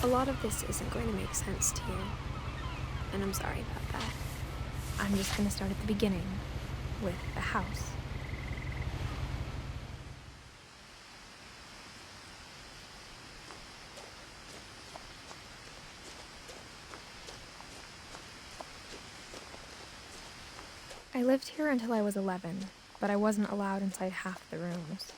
A lot of this isn't going to make sense to you, and I'm sorry about that. I'm just going to start at the beginning, with the house. I lived here until I was 11, but I wasn't allowed inside half the rooms.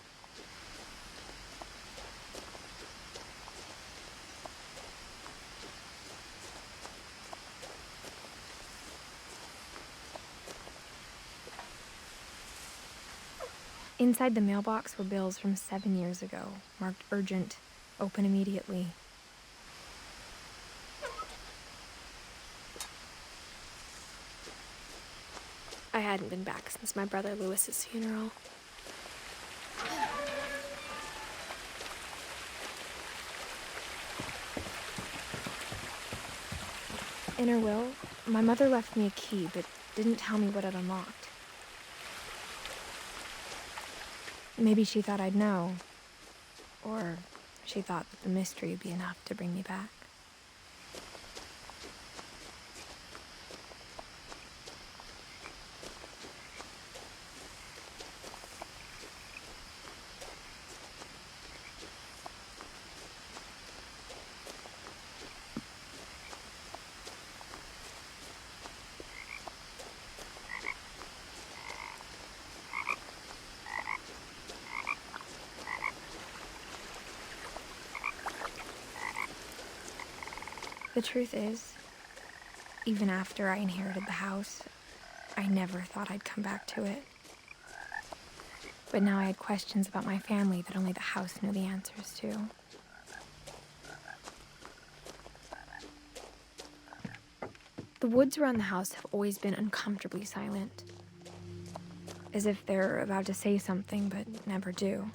Inside the mailbox were bills from 7 years ago, marked urgent, open immediately. I hadn't been back since my brother Lewis's funeral. In her will, my mother left me a key, but didn't tell me what it unlocked. Maybe she thought I'd know, or she thought that the mystery would be enough to bring me back. The truth is, even after I inherited the house, I never thought I'd come back to it. But now I had questions about my family that only the house knew the answers to. The woods around the house have always been uncomfortably silent, as if they're about to say something but never do.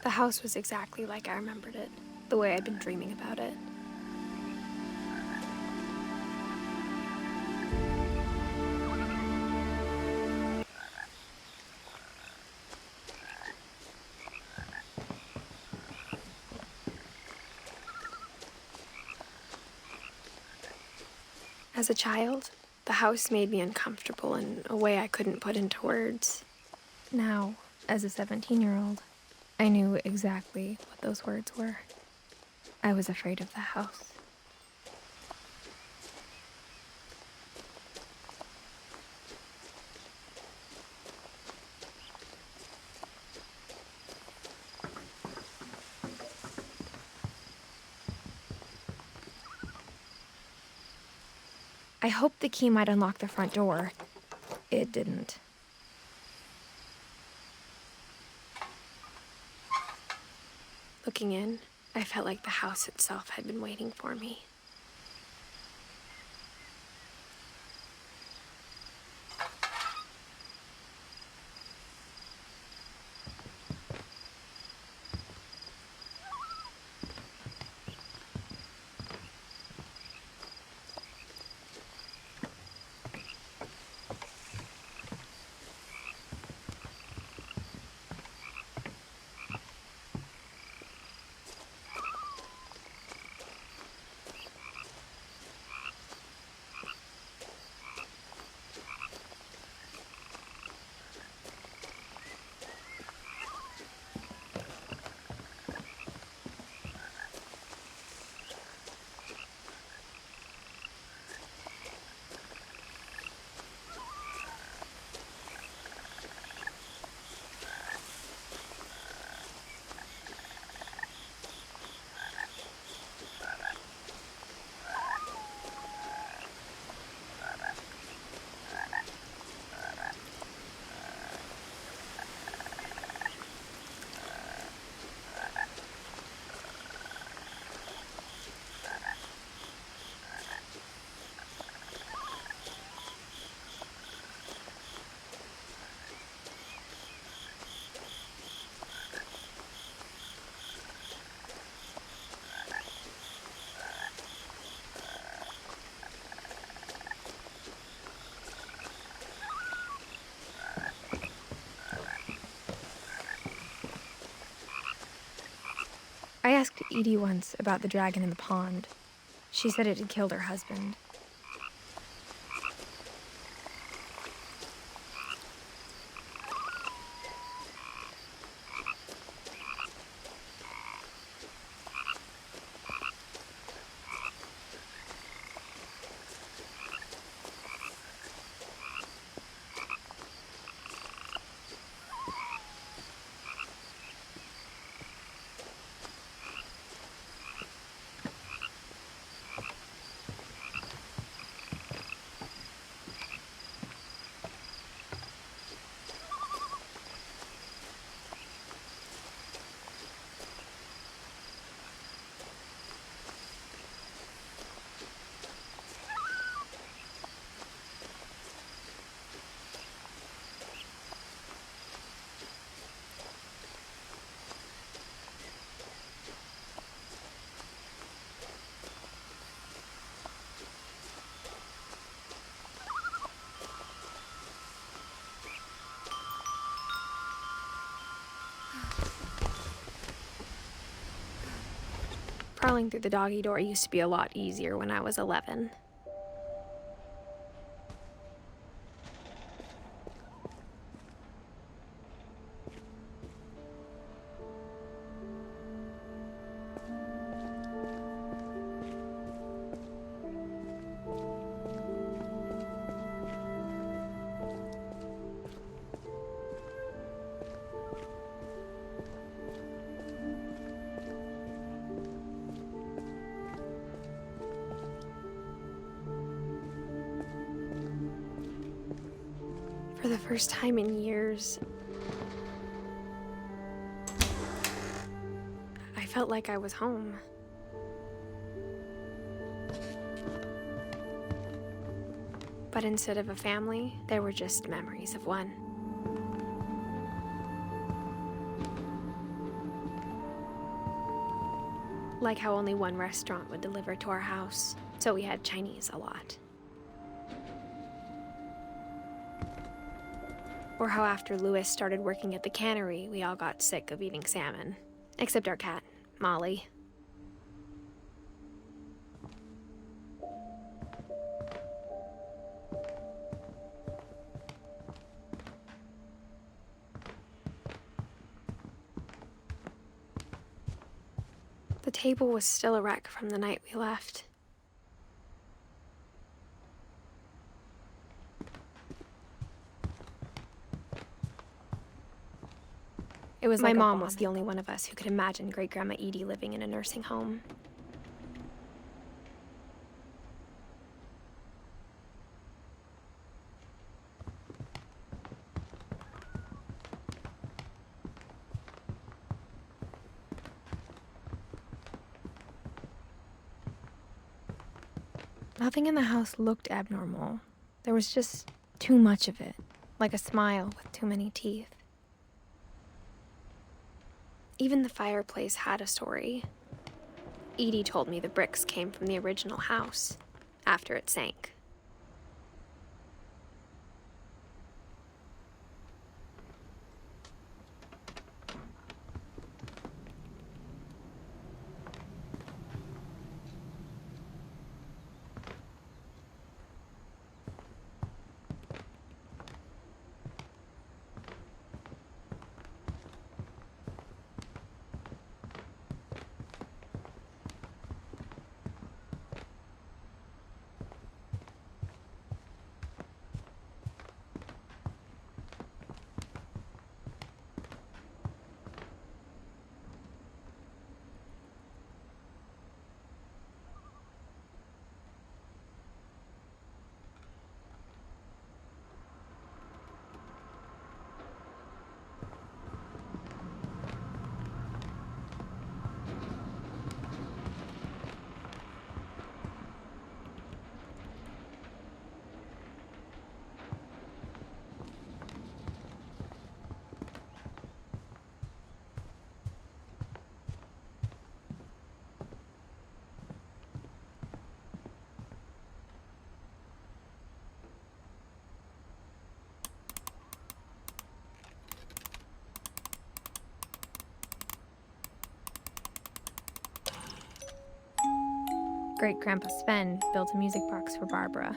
The house was exactly like I remembered it, the way I'd been dreaming about it. As a child, the house made me uncomfortable in a way I couldn't put into words. Now, as a 17-year-old, I knew exactly what those words were. I was afraid of the house. I hoped the key might unlock the front door. It didn't. Looking in, I felt like the house itself had been waiting for me. I asked Edie once about the dragon in the pond. She said it had killed her husband. Crawling through the doggy door used to be a lot easier when I was 11. For the first time in years, I felt like I was home. But instead of a family, there were just memories of one. Like how only one restaurant would deliver to our house, so we had Chinese a lot. Or how after Louis started working at the cannery, we all got sick of eating salmon. Except our cat, Molly. The table was still a wreck from the night we left. It was like my mom was the only one of us who could imagine Great-Grandma Edie living in a nursing home. Nothing in the house looked abnormal. There was just too much of it, like a smile with too many teeth. Even the fireplace had a story. Edie told me the bricks came from the original house, after it sank. Great-Grandpa Sven built a music box for Barbara,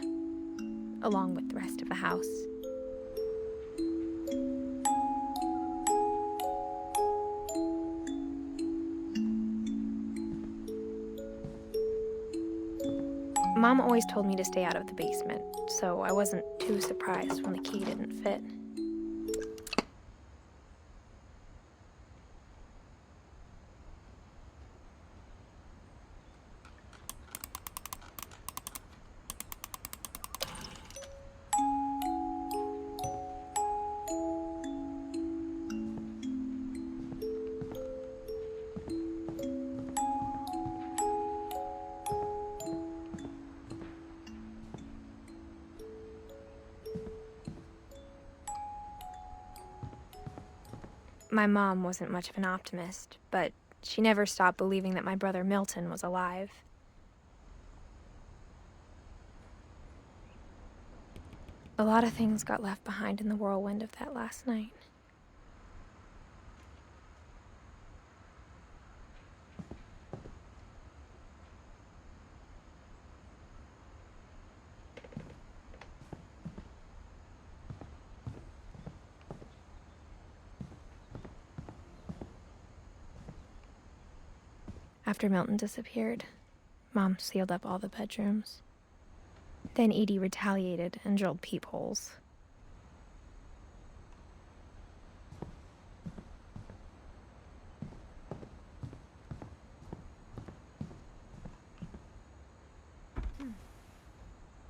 along with the rest of the house. Mom always told me to stay out of the basement, so I wasn't too surprised when the key didn't fit. My mom wasn't much of an optimist, but she never stopped believing that my brother Milton was alive. A lot of things got left behind in the whirlwind of that last night. After Milton disappeared, Mom sealed up all the bedrooms. Then Edie retaliated and drilled peepholes.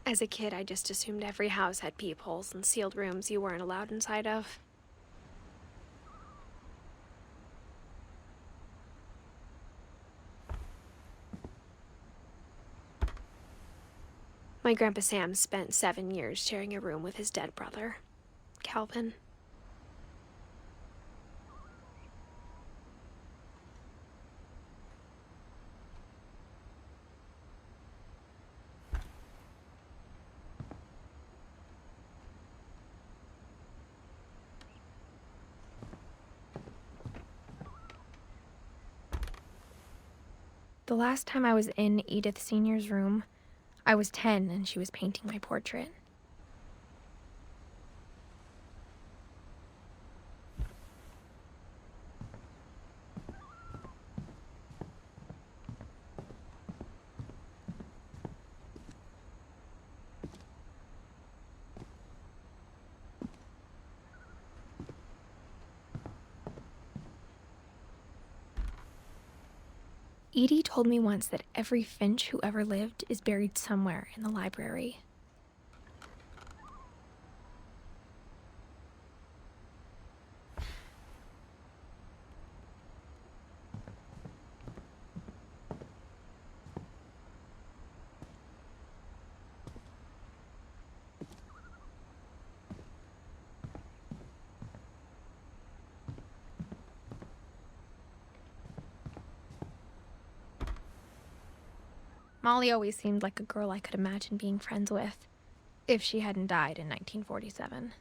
As a kid, I just assumed every house had peepholes and sealed rooms you weren't allowed inside of. My Grandpa Sam spent 7 years sharing a room with his dead brother, Calvin. The last time I was in Edith Sr.'s room, I was 10 and she was painting my portrait. Edie told me once that every Finch who ever lived is buried somewhere in the library. Molly always seemed like a girl I could imagine being friends with, if she hadn't died in 1947.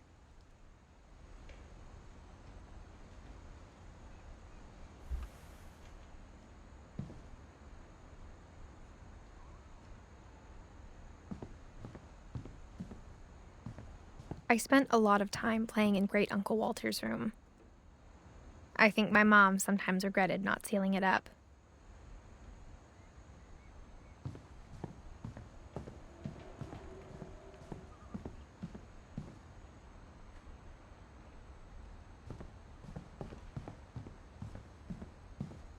I spent a lot of time playing in Great Uncle Walter's room. I think my mom sometimes regretted not sealing it up.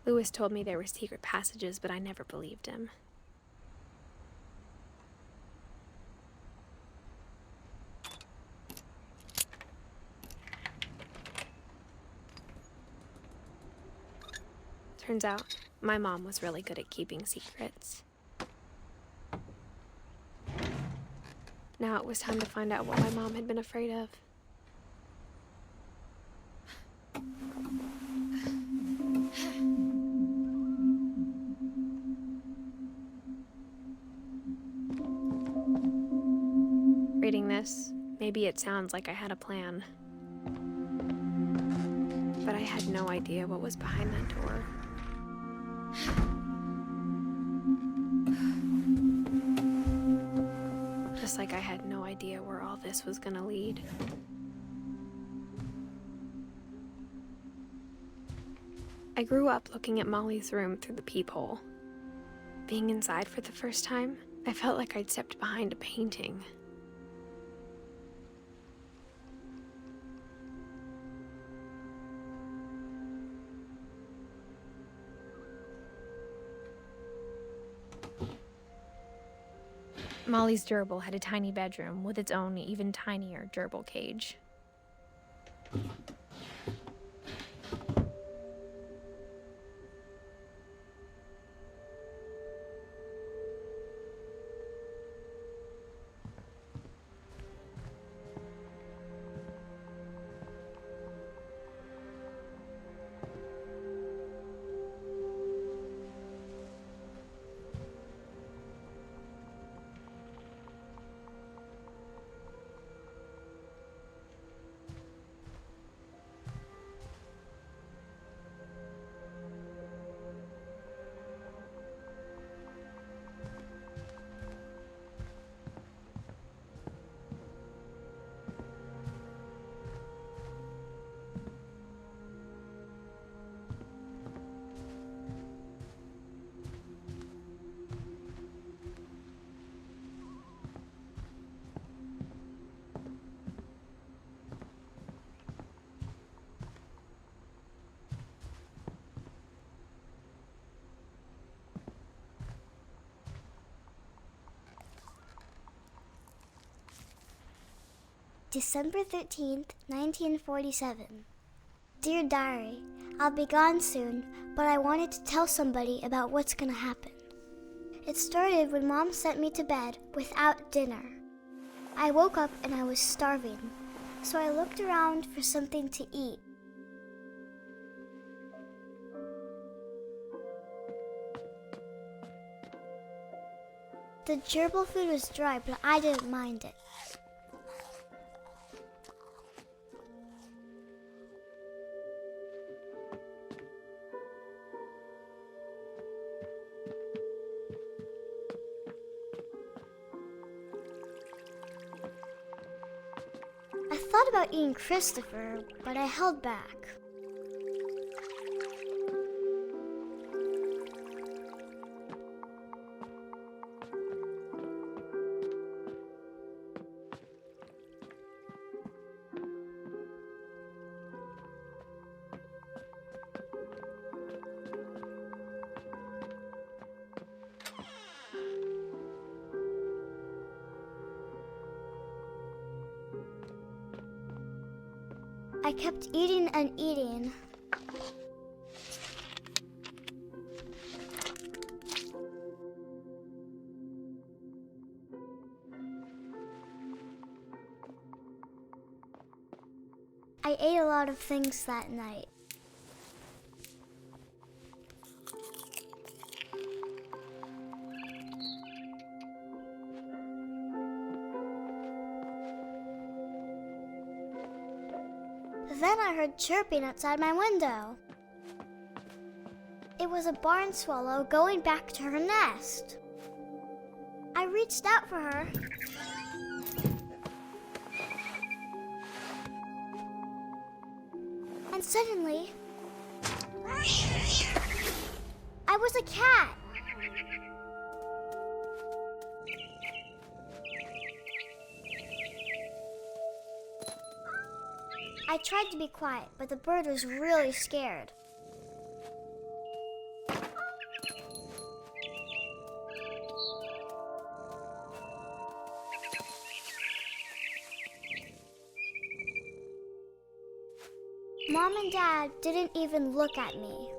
Lewis told me there were secret passages, but I never believed him. Turns out, my mom was really good at keeping secrets. Now it was time to find out what my mom had been afraid of. Reading this, maybe it sounds like I had a plan. But I had no idea what was behind that door. just like I had no idea where all this was gonna lead. I grew up looking at Molly's room through the peephole. Being inside for the first time, I felt like I'd stepped behind a painting. Molly's gerbil had a tiny bedroom with its own even tinier gerbil cage. December 13th, 1947. Dear Diary, I'll be gone soon, but I wanted to tell somebody about what's gonna happen. It started when Mom sent me to bed without dinner. I woke up and I was starving, so I looked around for something to eat. The gerbil food was dry, but I didn't mind it. I thought about eating Christopher, but I held back. I kept eating and eating. I ate a lot of things that night. Then I heard chirping outside my window. It was a barn swallow going back to her nest. I reached out for her. And suddenly, I was a cat. I tried to be quiet, but the bird was really scared. Mom and Dad didn't even look at me.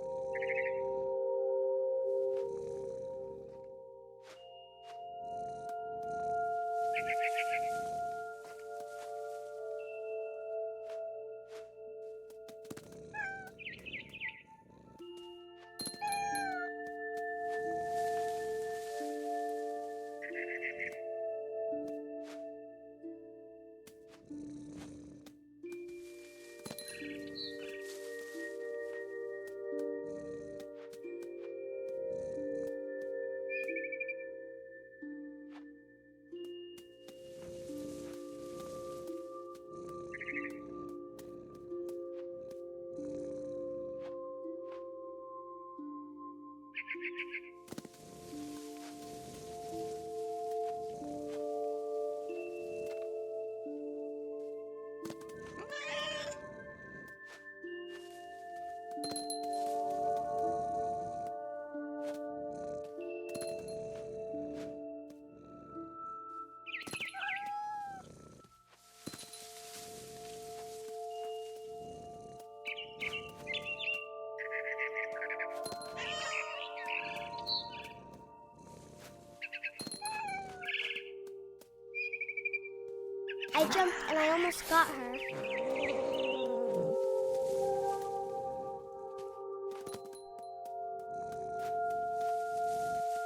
I jumped and I almost got her.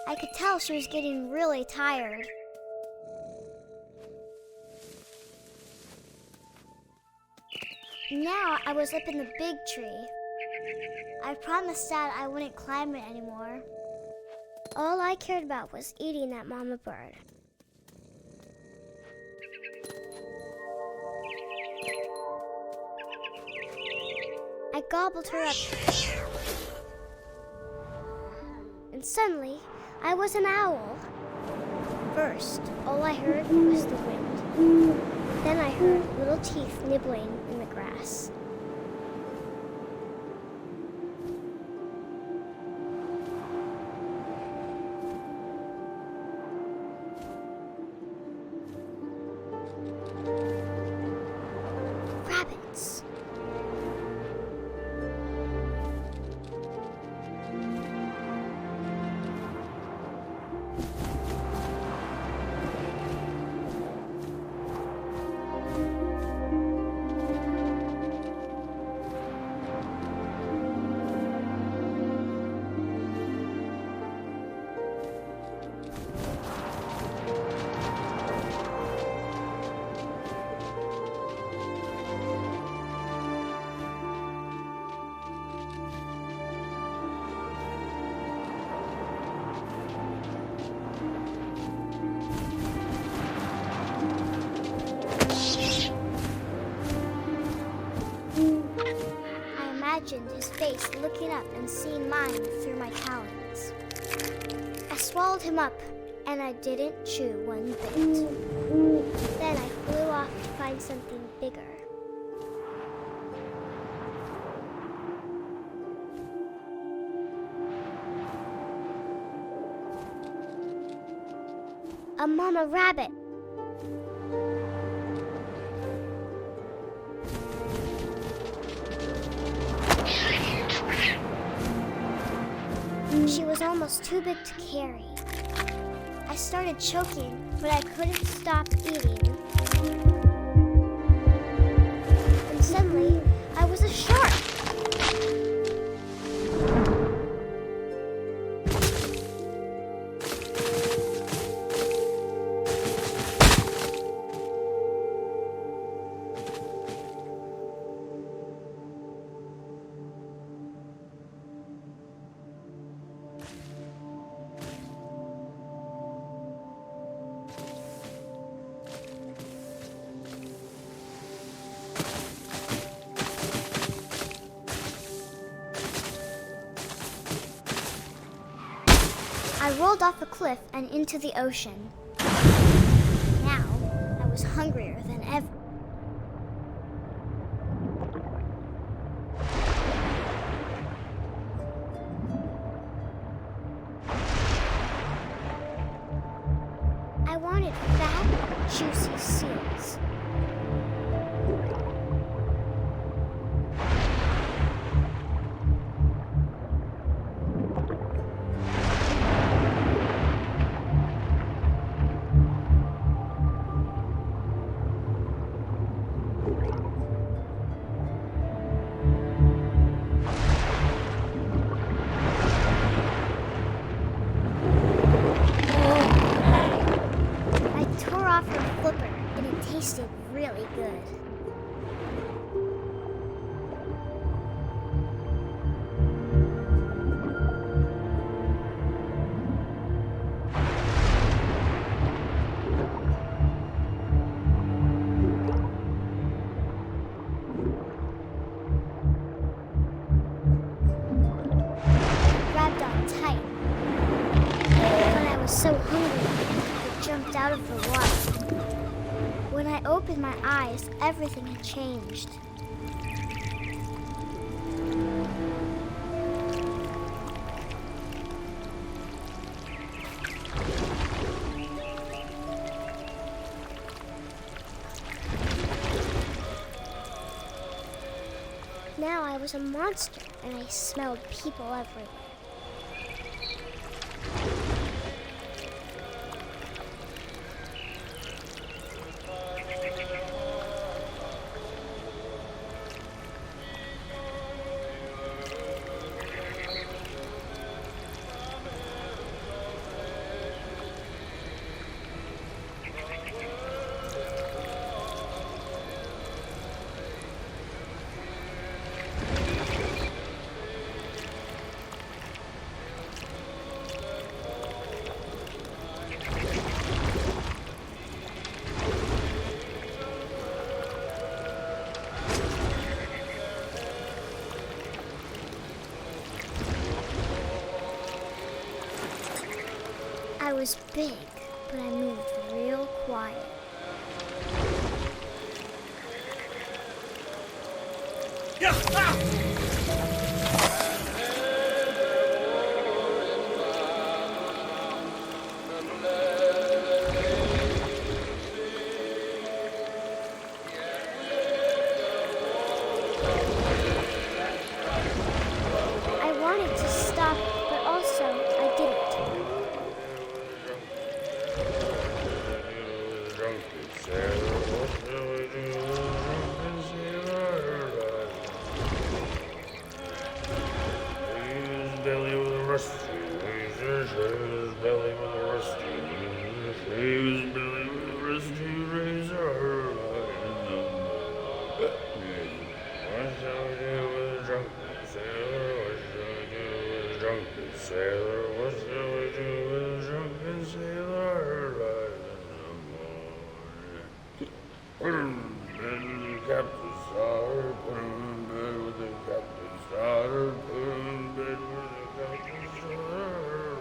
I could tell she was getting really tired. Now I was up in the big tree. I promised Dad I wouldn't climb it anymore. All I cared about was eating that mama bird. I gobbled her up. And suddenly, I was an owl. First, all I heard was the wind. Then I heard little teeth nibbling in the grass. Rabbits. Imagined his face looking up and seeing mine through my talons. I swallowed him up, and I didn't chew one bit. Then I flew off to find something bigger. A mama rabbit. She was almost too big to carry. I started choking, but I couldn't stop eating. And suddenly, I was a shark. I rolled off a cliff and into the ocean. Now, I was hungrier than ever. I wanted fat, juicy seals. Tasted really good. Grabbed on tight. When I was so hungry, I jumped out of the water. When I opened my eyes, everything had changed. Now I was a monster, and I smelled people everywhere. was big, but I moved real quiet. I wanted to stop, but also I didn't. Belly with a rusty razor, his belly with a rusty razor, his belly with a rusty razor. What shall we do with a drunken sailor? What shall we do with a drunken sailor? What shall we do with a drunken sailor? Put him in bed with the captain's daughter, put him in bed with the captain's daughter, put him in bed with the captain's daughter.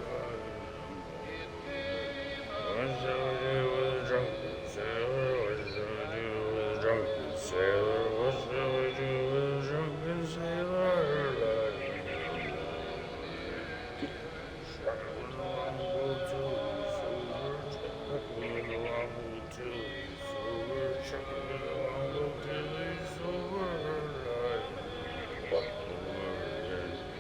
What shall we do with a drunken sailor? What shall we do with a drunken sailor? What shall we do with a drunken sailor? Chuck him in the longboat till he's sober, chuck him in the longboat till he's sober, chuck him in the longboat till he's sober.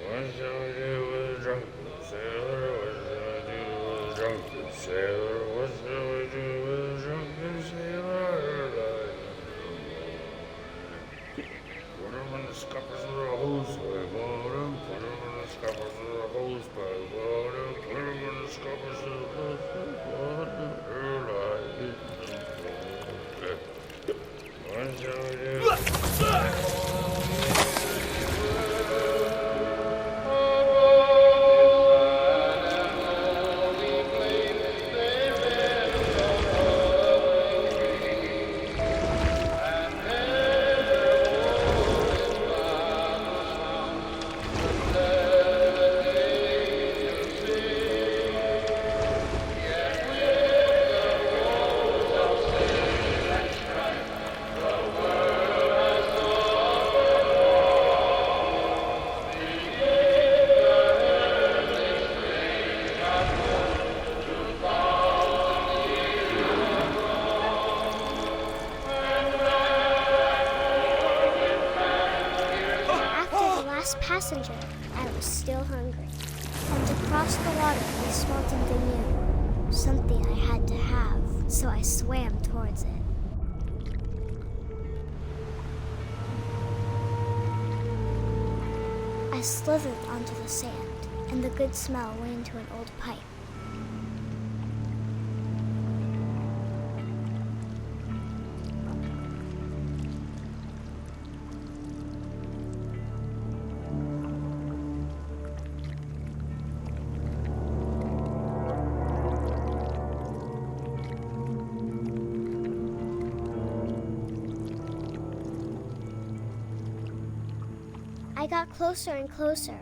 What shall we do with a drunken sailor? What shall we do with a drunken sailor? What shall we do with a drunken sailor? Put him in the scuppers with a hose pipe, bottom. Put him in the scuppers with a hose pipe, bottom. Put him in the scuppers with a hose pipe, bottom. What shall we do? Passenger, I was still hungry. And to cross the water, I smelled something new. Something I had to have, so I swam towards it. I slithered onto the sand, and the good smell went into an old pipe. I got closer and closer.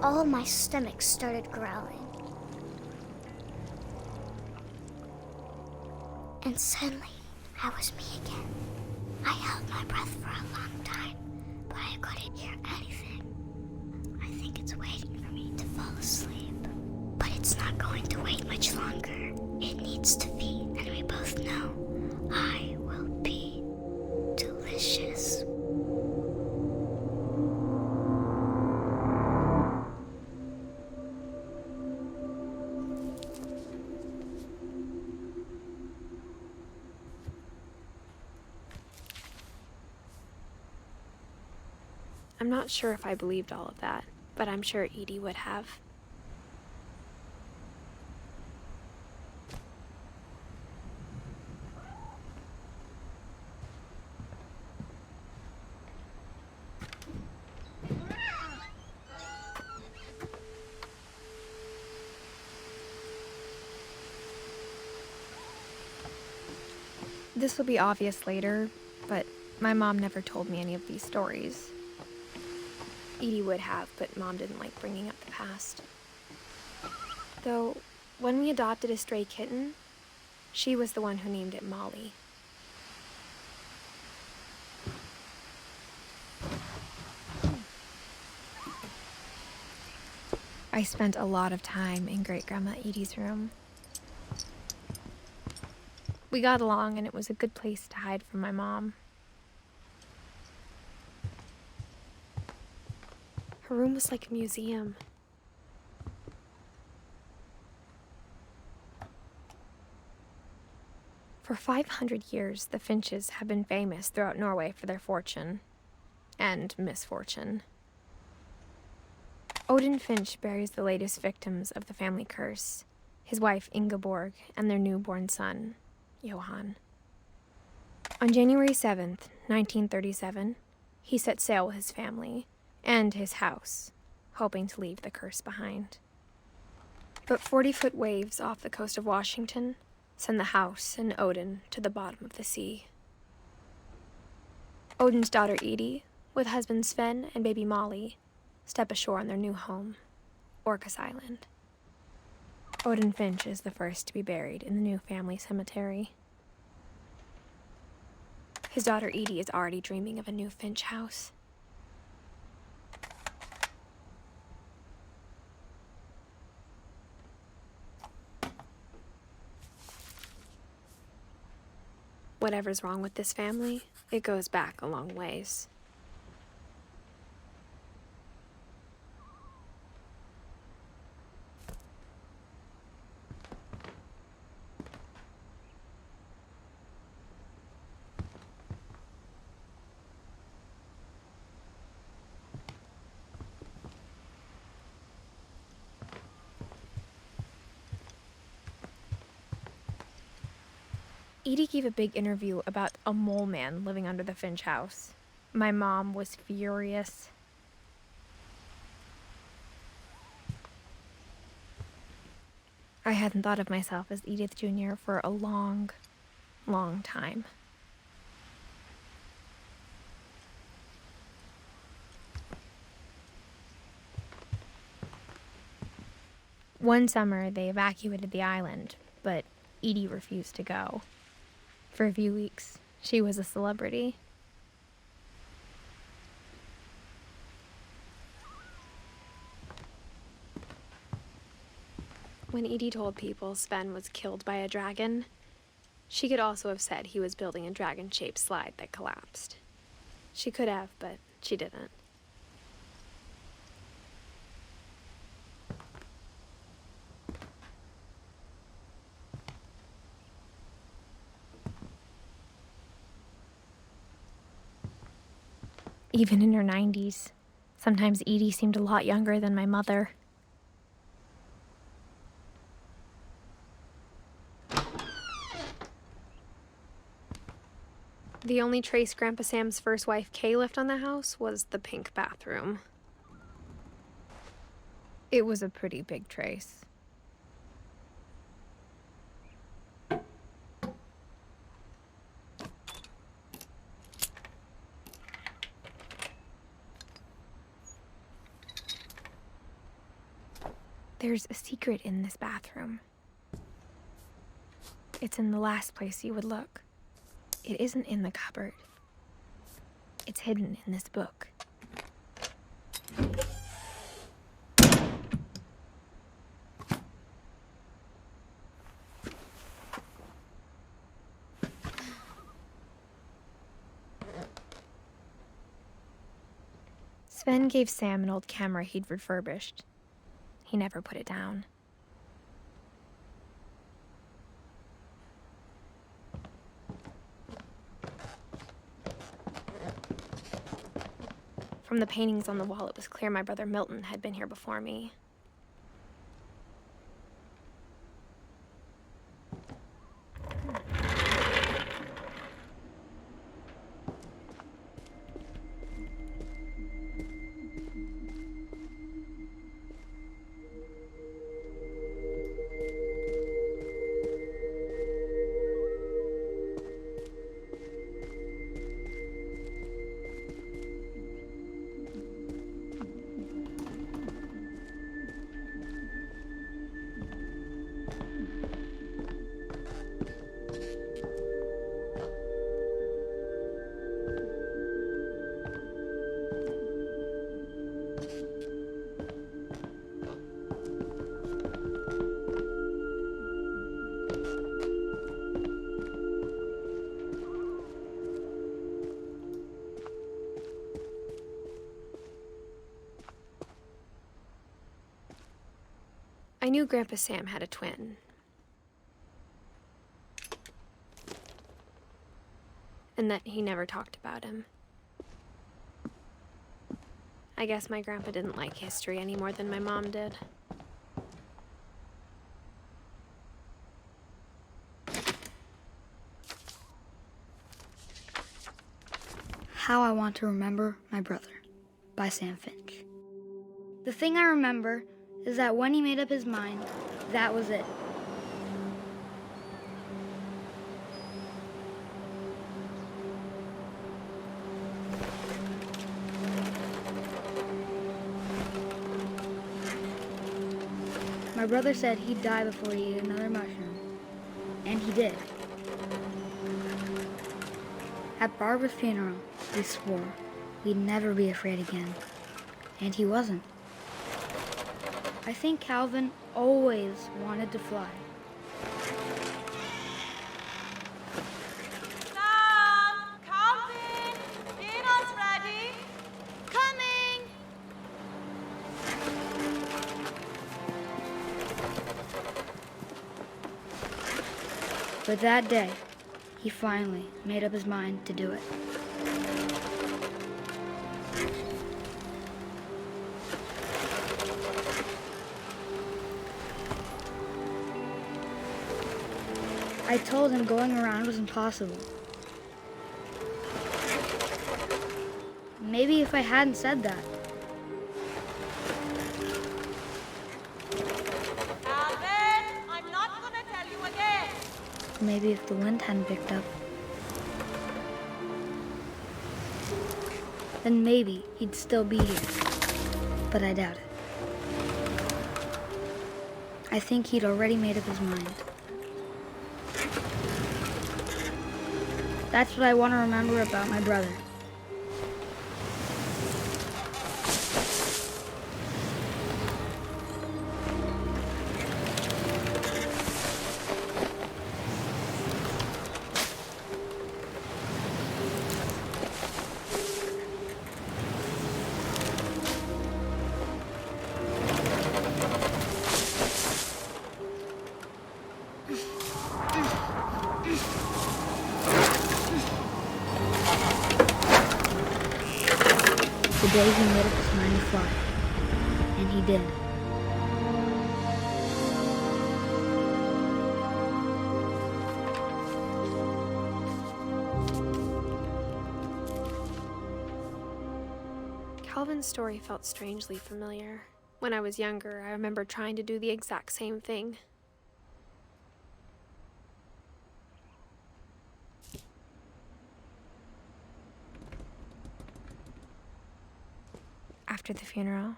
All my stomach started growling. And suddenly, I was me again. I held my breath for a long time, but I couldn't hear anything. I think it's waiting for me to fall asleep. But it's not going to wait much longer. It needs to feed, and we both know I will be delicious. I'm not sure if I believed all of that, but I'm sure Edie would have. This will be obvious later, but my mom never told me any of these stories. Edie would have, but Mom didn't like bringing up the past. Though, when we adopted a stray kitten, she was the one who named it Molly. I spent a lot of time in Great-Grandma Edie's room. We got along, and it was a good place to hide from my mom. Her room was like a museum. For 500 years, the Finches have been famous throughout Norway for their fortune and misfortune. Odin Finch buries the latest victims of the family curse, his wife Ingeborg and their newborn son, Johan. On January 7th, 1937, he set sail with his family and his house, hoping to leave the curse behind. But 40-foot waves off the coast of Washington send the house and Odin to the bottom of the sea. Odin's daughter Edie, with husband Sven and baby Molly, step ashore on their new home, Orcas Island. Odin Finch is the first to be buried in the new family cemetery. His daughter Edie is already dreaming of a new Finch house. Whatever's wrong with this family, it goes back a long ways. Edie gave a big interview about a mole man living under the Finch house. My mom was furious. I hadn't thought of myself as Edith Jr. for a long, long time. One summer, they evacuated the island, but Edie refused to go. For a few weeks, she was a celebrity. When Edie told people Sven was killed by a dragon, she could also have said he was building a dragon-shaped slide that collapsed. She could have, but she didn't. Even in her 90s, sometimes Edie seemed a lot younger than my mother. The only trace Grandpa Sam's first wife, Kay, left on the house was the pink bathroom. It was a pretty big trace. There's a secret in this bathroom. It's in the last place you would look. It isn't in the cupboard. It's hidden in this book. Sven gave Sam an old camera he'd refurbished. He never put it down. From the paintings on the wall, it was clear my brother Milton had been here before me. I knew Grandpa Sam had a twin. And that he never talked about him. I guess my grandpa didn't like history any more than my mom did. How I Want to Remember My Brother by Sam Finch. The thing I remember is that when he made up his mind, that was it. My brother said he'd die before he ate another mushroom, and he did. At Barbara's funeral, we swore we'd never be afraid again, and he wasn't. I think Calvin always wanted to fly. Sam! Calvin! Dinner's ready! Coming! But that day, he finally made up his mind to do it. I told him going around was impossible. Maybe if I hadn't said that, Calvin! I'm not gonna tell you again! maybe if the wind hadn't picked up, then maybe he'd still be here. But I doubt it. I think he'd already made up his mind. That's what I want to remember about my brother. The day he made up his mind to fly. And he did. Calvin's story felt strangely familiar. When I was younger, I remember trying to do the exact same thing. After the funeral,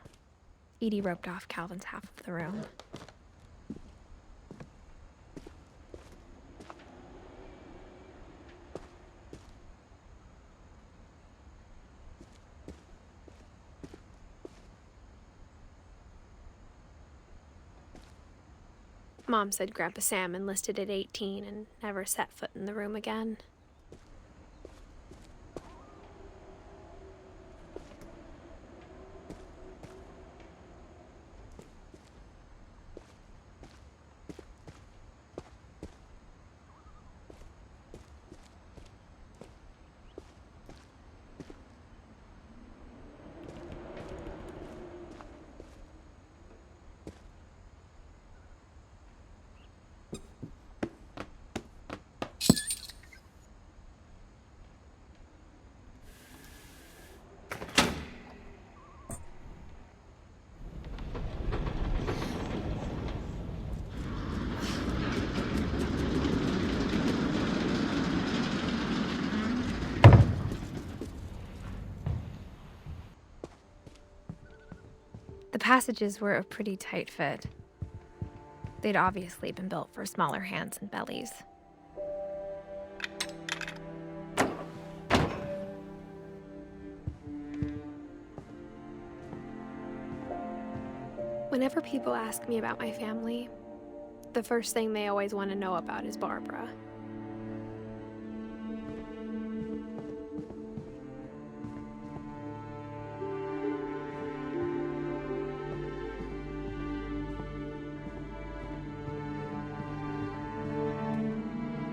Edie roped off Calvin's half of the room. Mom said Grandpa Sam enlisted at 18 and never set foot in the room again. The passages were a pretty tight fit. They'd obviously been built for smaller hands and bellies. Whenever people ask me about my family, the first thing they always want to know about is Barbara.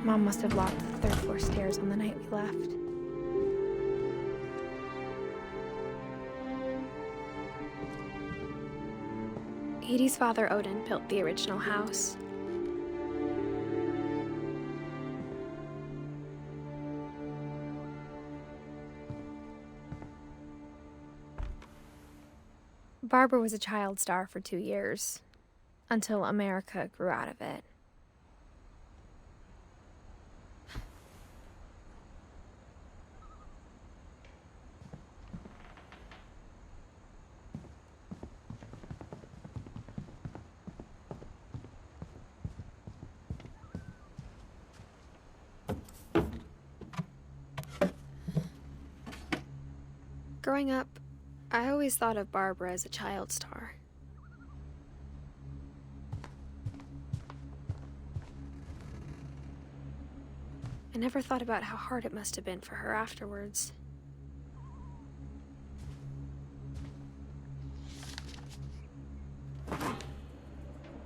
Mom must have locked the third floor stairs on the night we left. Edie's father, Odin, built the original house. Barbara was a child star for 2 years, until America grew out of it. Growing up, I always thought of Barbara as a child star. I never thought about how hard it must have been for her afterwards.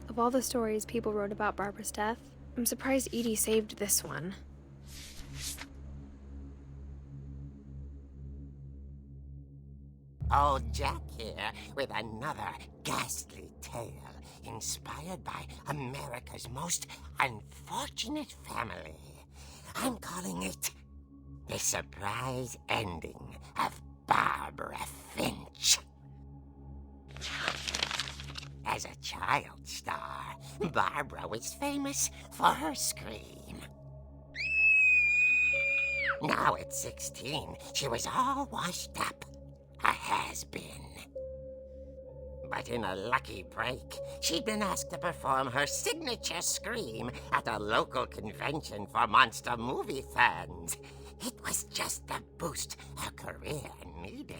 Of all the stories people wrote about Barbara's death, I'm surprised Edie saved this one. Old Jack here with another ghastly tale inspired by America's most unfortunate family. I'm calling it The Surprise Ending of Barbara Finch. As a child star, Barbara was famous for her scream. Now at 16, she was all washed up. A has-been. But in a lucky break, she'd been asked to perform her signature scream at a local convention for monster movie fans. It was just the boost her career needed.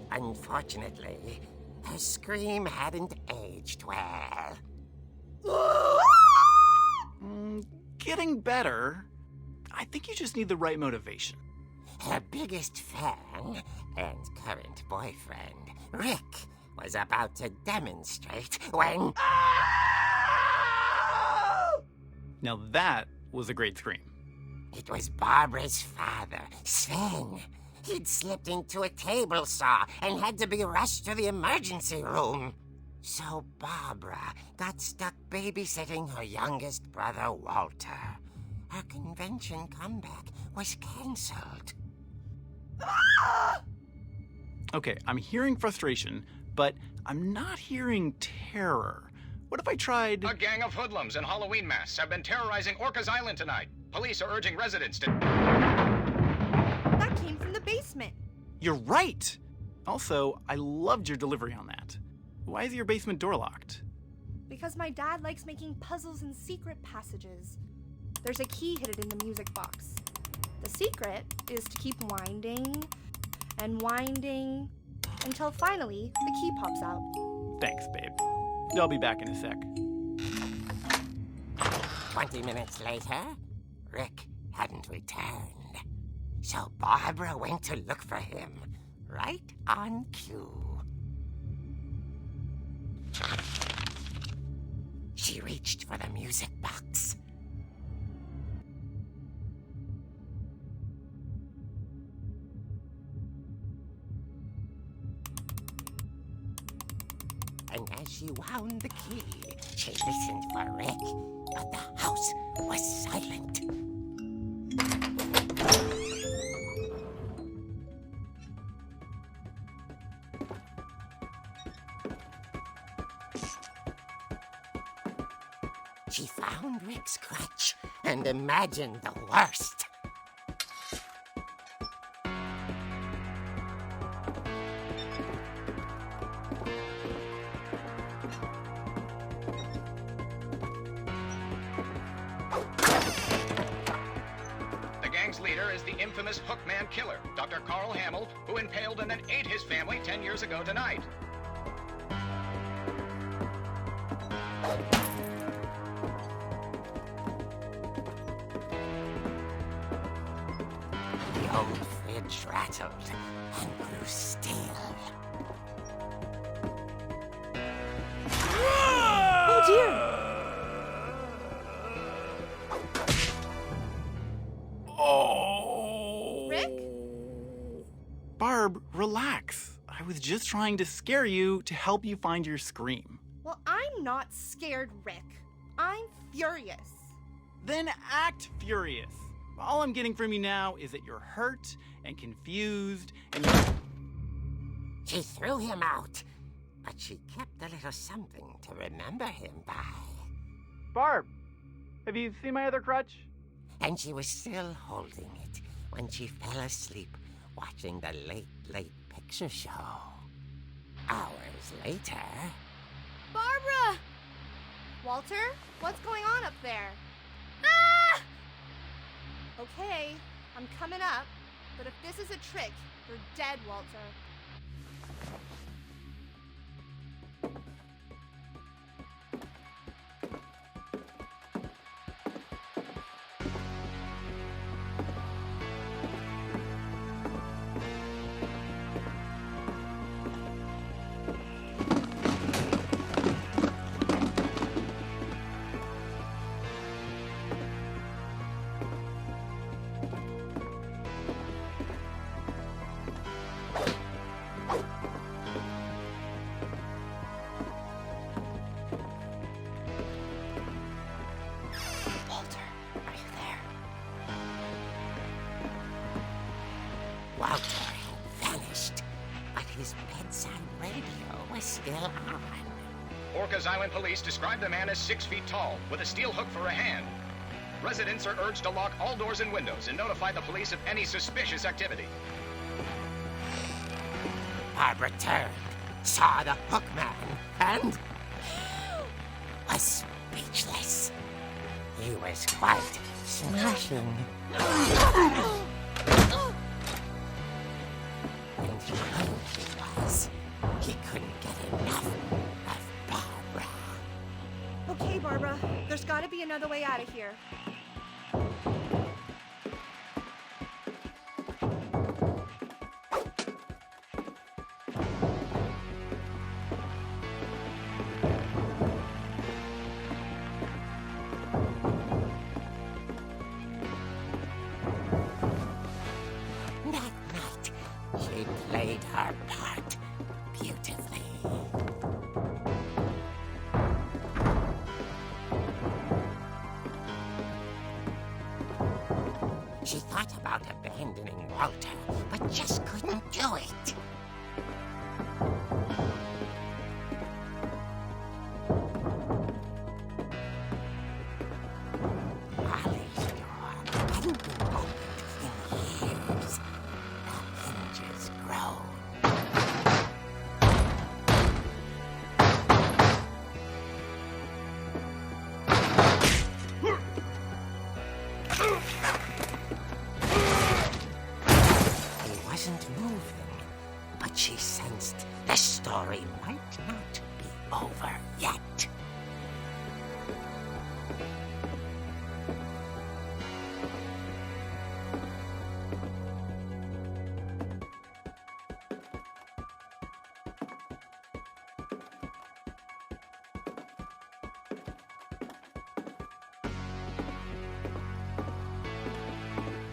Unfortunately, her scream hadn't aged well. Getting better. I think you just need the right motivation. Her biggest fan and current boyfriend, Rick, was about to demonstrate when... Now that was a great scream. It was Barbara's father, Sven. He'd slipped into a table saw and had to be rushed to the emergency room. So Barbara got stuck babysitting her youngest brother, Walter. Her convention comeback was cancelled. Okay, I'm hearing frustration, but I'm not hearing terror. What if I tried... A gang of hoodlums in Halloween masks have been terrorizing Orcas Island tonight. Police are urging residents to... That came from the basement. You're right! Also, I loved your delivery on that. Why is your basement door locked? Because my dad likes making puzzles and secret passages. There's a key hidden in the music box. The secret is to keep winding and winding until finally the key pops out. Thanks, babe. I'll be back in a sec. 20 minutes later, Rick hadn't returned. So Barbara went to look for him, right on cue. She reached for the music box. And as she wound the key, she listened for Rick, but the house was silent. She found Rick's crutch and imagined the worst. The gang's leader is the infamous Hookman killer, Dr. Carl Hamill, who impaled and then ate his family 10 years ago tonight. The old fridge rattled and grew still. Oh dear! was just trying to scare you to help you find your scream. Well, I'm not scared, Rick. I'm furious. Then act furious. All I'm getting from you now is that you're hurt and confused and you're... She threw him out, but she kept a little something to remember him by. Barb, have you seen my other crutch? And she was still holding it when she fell asleep watching the late picture show. Hours later... Barbara! Walter, what's going on up there? Ah! Okay, I'm coming up, but if this is a trick, you're dead, Walter. Walter had vanished, but his bedside radio was still on. Orcas Island police describe the man as 6 feet tall, with a steel hook for a hand. Residents are urged to lock all doors and windows and notify the police of any suspicious activity. Barbara turned, saw the hook man, and was speechless. He was quite smashing. And he knew he was. He couldn't get enough of Barbara. Okay, Barbara, there's gotta be another way out of here. That night, she played her part beautifully. She thought about abandoning Walter, but just couldn't do it. Ollie's door hadn't been opened in years. The hinges groaned. He wasn't moving, but she sensed the story might not be over yet.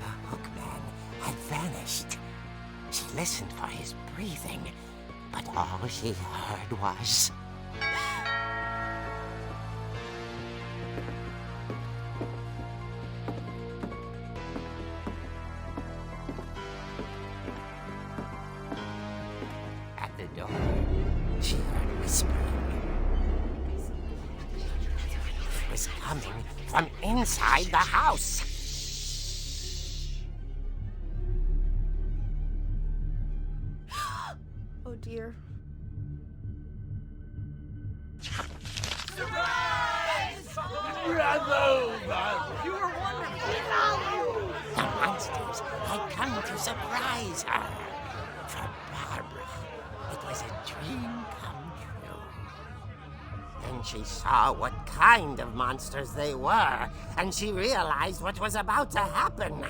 The hookman had vanished. She listened for his breathing, but all she heard was... At the door, she heard whispering. It was coming from inside the house. Oh dear. The monsters had come to surprise her. For Barbara, it was a dream come true. Then she saw what kind of monsters they were, and she realized what was about to happen.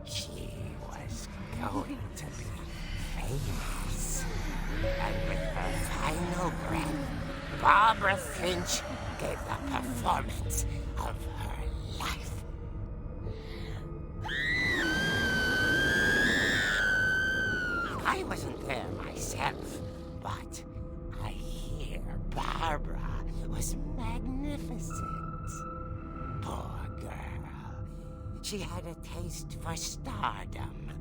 She was going to be famous. And with her final breath, Barbara Finch gave the performance of her life. I wasn't there myself, but I hear Barbara was magnificent. Poor girl. She had a taste for stardom.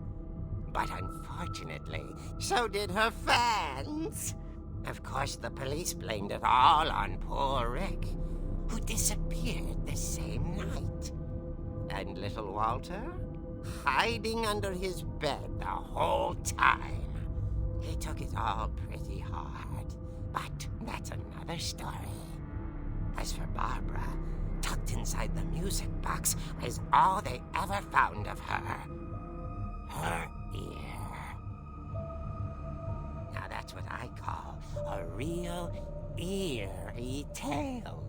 But unfortunately, so did her fans. Of course, the police blamed it all on poor Rick, who disappeared the same night. And little Walter? Hiding under his bed the whole time. He took it all pretty hard, but that's another story. As for Barbara, tucked inside the music box was all they ever found of her. Her ear. Now that's what I call a real eerie tale.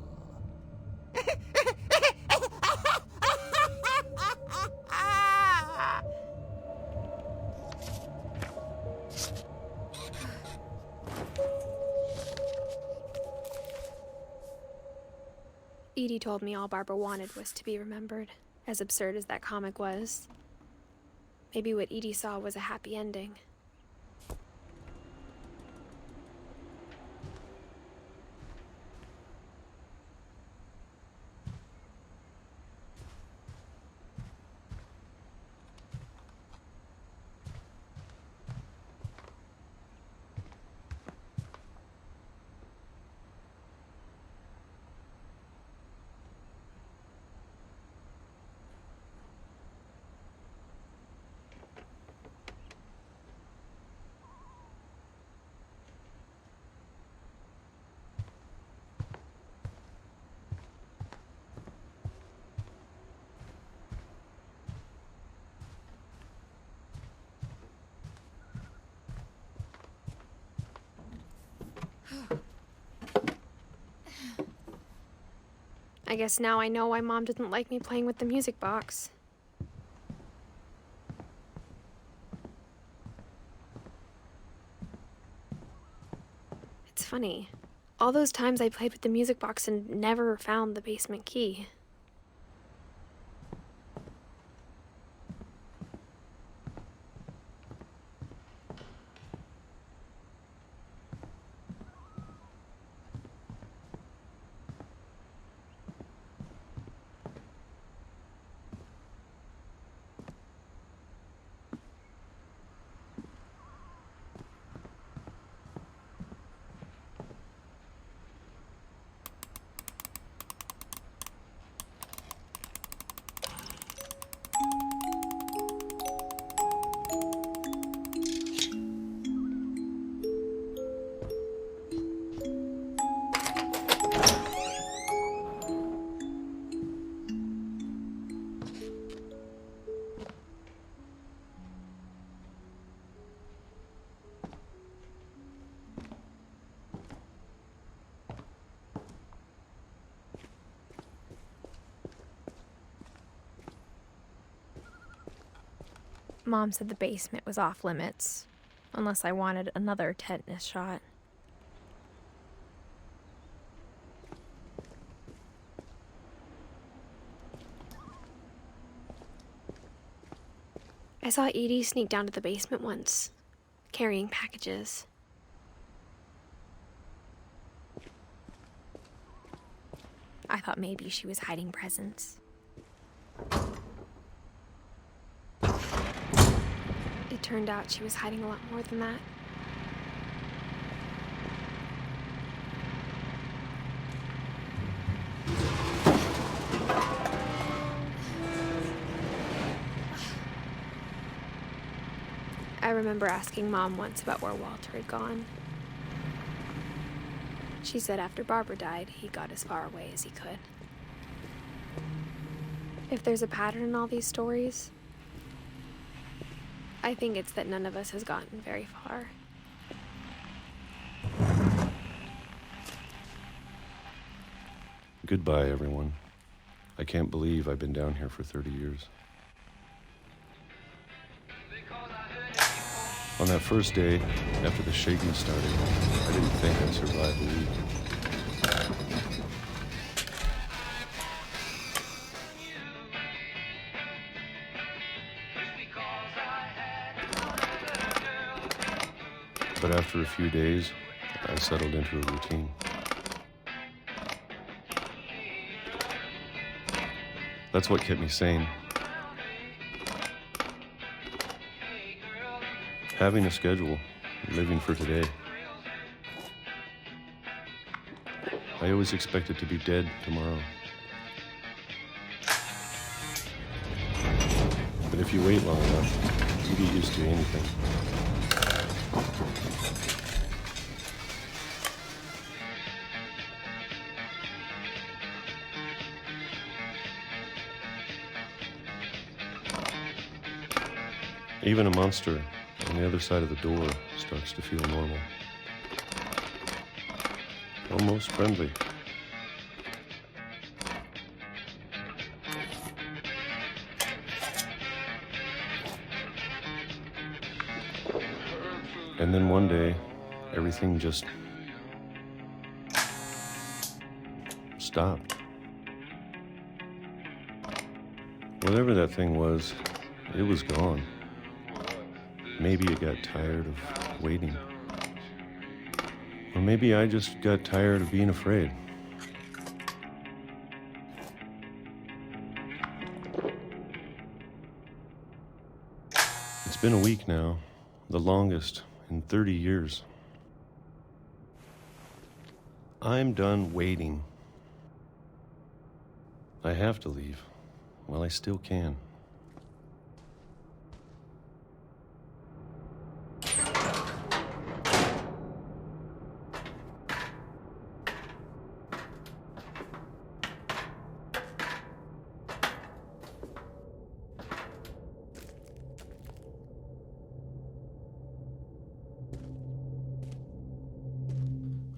Edie told me all Barbara wanted was to be remembered, as absurd as that comic was. Maybe what Edie saw was a happy ending. I guess now I know why Mom didn't like me playing with the music box. It's funny. All those times I played with the music box and never found the basement key. Mom said the basement was off limits, unless I wanted another tetanus shot. I saw Edie sneak down to the basement once, carrying packages. I thought maybe she was hiding presents. It turned out she was hiding a lot more than that. I remember asking Mom once about where Walter had gone. She said after Barbara died, he got as far away as he could. If there's a pattern in all these stories, I think it's that none of us has gotten very far. Goodbye, everyone. I can't believe I've been down here for 30 years. On that first day, after the shaking started, I didn't think I'd survive a week. after a few days, I settled into a routine. That's what kept me sane. Having a schedule, living for today. I always expected to be dead tomorrow. But if you wait long enough, you get used to anything. Even a monster on the other side of the door starts to feel normal. Almost friendly. And then one day, everything just stopped. Whatever that thing was, it was gone. Maybe it got tired of waiting. Or maybe I just got tired of being afraid. It's been a week now, the longest in 30 years. I'm done waiting. I have to leave while I still can.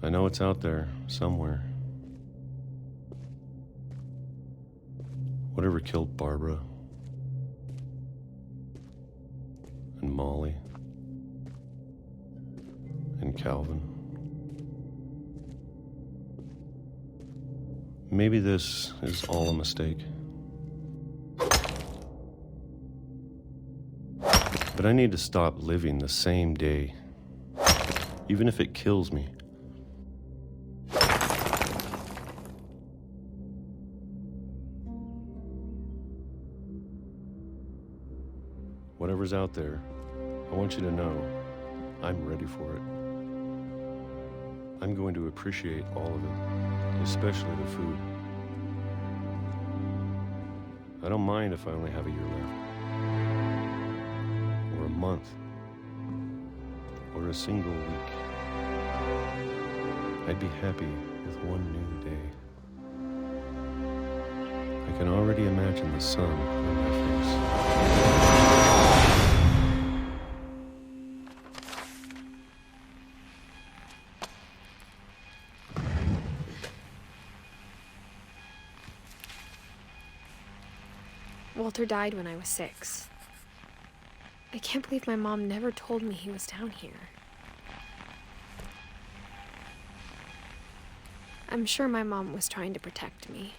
I know it's out there, somewhere. Whatever killed Barbara and Molly and Calvin. Maybe this is all a mistake. But I need to stop living the same day, even if it kills me. Whatever's out there, I want you to know I'm ready for it. I'm going to appreciate all of it, especially the food. I don't mind if I only have a year left, or a month, or a single week. I'd be happy with one new day. I can already imagine the sun on my face. Walter died when I was 6. I can't believe my mom never told me he was down here. I'm sure my mom was trying to protect me.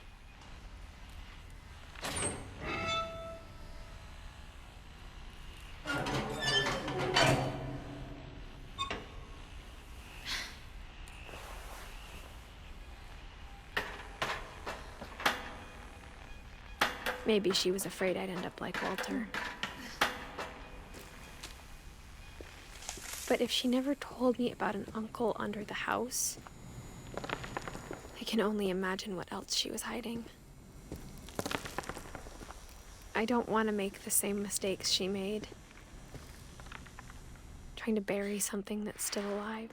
Maybe she was afraid I'd end up like Walter. But if she never told me about an uncle under the house, I can only imagine what else she was hiding. I don't want to make the same mistakes she made, trying to bury something that's still alive.